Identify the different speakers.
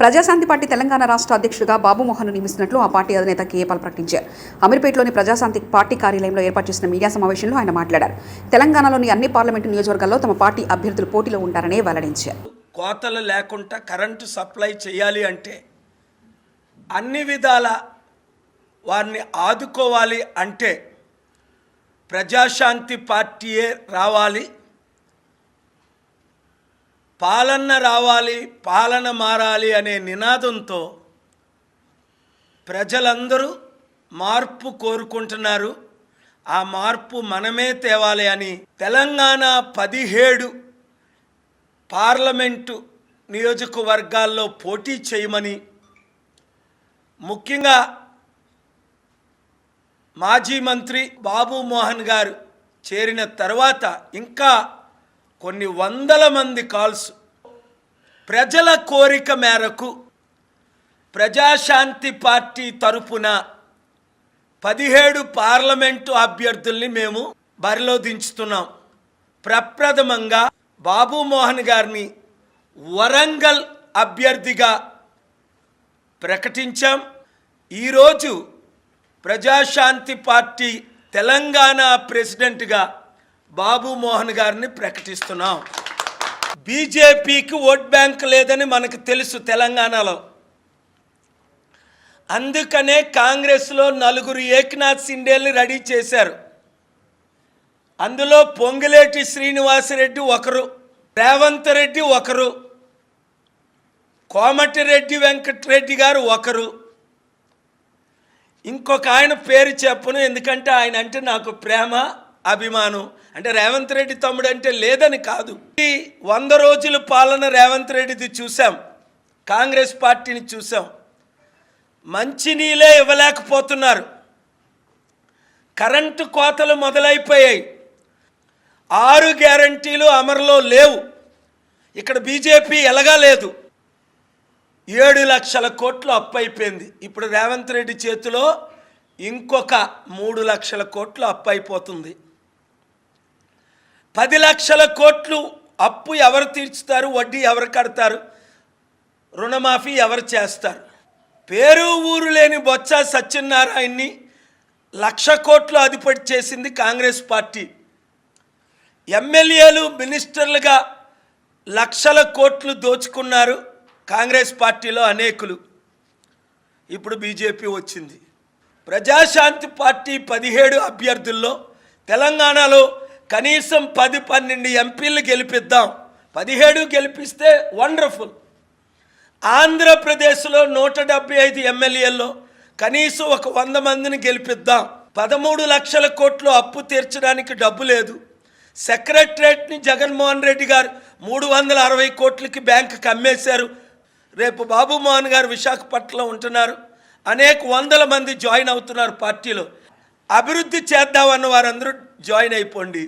Speaker 1: Praja Shanti party Telangana రాష్ట్ర అధ్యక్షుడిగా బాబు మోహన్ నియమిస్తున్నట్లు ఆ పార్టీ అధినేత కేఏపాల్ ప్రకటించారు. అమీర్పేటలోని ప్రజాశాంతి పార్టీ కార్యాలయంలో ఏర్పాటు చేసిన మీడియా సమావేశంలో ఆయన మాట్లాడారు. తెలంగాణలోని అన్ని పార్లమెంటు నియోజకవర్గాల్లో తమ పార్టీ అభ్యర్థులు పోటీలో ఉంటారని వెల్లడించారు.
Speaker 2: కోతలు లేకుండా కరెంటు సప్లై చేయాలి అంటే అన్ని విధాల వారిని ఆదుకోవాలి అంటే ప్రజాశాంతి పార్టీయే రావాలి, పాలన రావాలి, పాలన మారాలి అనే నినాదంతో ప్రజలందరూ మార్పు కోరుకుంటున్నారు. ఆ మార్పు మనమే తేవాలి అని తెలంగాణ 17 పార్లమెంటు నియోజకవర్గాల్లో పోటీ చేయమని, ముఖ్యంగా మాజీ మంత్రి బాబు మోహన్ గారు చేరిన తర్వాత ఇంకా కొన్ని వందల మంది కాల్స్ ప్రజల కోరిక మేరకు ప్రజాశాంతి పార్టీ తరపున 17 పార్లమెంటు అభ్యర్థుల్ని మేము బరిలో దించుతున్నాం. ప్రప్రథమంగా బాబు మోహన్ గారిని వరంగల్ అభ్యర్థిగా ప్రకటించాం. ఈరోజు ప్రజాశాంతి పార్టీ తెలంగాణ ప్రెసిడెంట్గా బాబు మోహన్ గారిని ప్రకటిస్తున్నాం. బీజేపీకి ఓట్ బ్యాంక్ లేదని మనకు తెలుసు తెలంగాణలో. అందుకనే కాంగ్రెస్లో 4 ఏక్నాథ్ సిండేల్ని రెడీ చేశారు. అందులో పొంగులేటి శ్రీనివాసరెడ్డి ఒకరు, రేవంత్ రెడ్డి ఒకరు, కోమటిరెడ్డి వెంకటరెడ్డి గారు ఒకరు, ఇంకొక ఆయన పేరు చెప్పను ఎందుకంటే ఆయన అంటే నాకు ప్రేమ అభిమానం. అంటే రేవంత్ రెడ్డి తమ్ముడు అంటే లేదని కాదు. ఈ 100 రోజుల పాలన రేవంత్ రెడ్డిది చూసాం, కాంగ్రెస్ పార్టీని చూసాం. మంచినీళ్ళే ఇవ్వలేకపోతున్నారు, కరెంటు కోతలు మొదలైపోయాయి, 6 గ్యారంటీలు అమలులో లేవు. ఇక్కడ బీజేపీ ఎలాగా లేదు. 7 లక్షల కోట్లు అప్పు అయిపోయింది. ఇప్పుడు రేవంత్ రెడ్డి చేతిలో ఇంకొక 3 లక్షల కోట్లు అప్పు అయిపోతుంది. 10 లక్షల కోట్లు అప్పు ఎవరు తీర్చుతారు, వడ్డీ ఎవరు కడతారు, రుణమాఫీ ఎవరు చేస్తారు? పేరు ఊరు లేని బొత్స సత్యనారాయణని 1,00,000 కోట్లు అధిపతి చేసింది కాంగ్రెస్ పార్టీ. ఎమ్మెల్యేలు మినిస్టర్లుగా లక్షల కోట్లు దోచుకున్నారు కాంగ్రెస్ పార్టీలో అనేకులు. ఇప్పుడు బీజేపీ వచ్చింది. ప్రజాశాంతి పార్టీ 17 అభ్యర్థుల్లో తెలంగాణలో కనీసం 10-12 ఎంపీలు గెలిపిద్దాం. 17 గెలిపిస్తే వండర్ఫుల్. ఆంధ్రప్రదేశ్లో 175 ఎమ్మెల్యేల్లో కనీసం ఒక 100 మందిని గెలిపిద్దాం. 13 లక్షల కోట్లు అప్పు తీర్చడానికి డబ్బు లేదు. సెక్రటరేట్ని జగన్మోహన్ రెడ్డి గారు 360 కోట్లకి బ్యాంకుకి అమ్మేశారు. రేపు బాబు మోహన్ గారు విశాఖపట్నంలో ఉంటున్నారు. అనేక వందల మంది జాయిన్ అవుతున్నారు పార్టీలో. అభివృద్ధి చేద్దామన్న వారందరూ జాయిన్ అయిపోండి.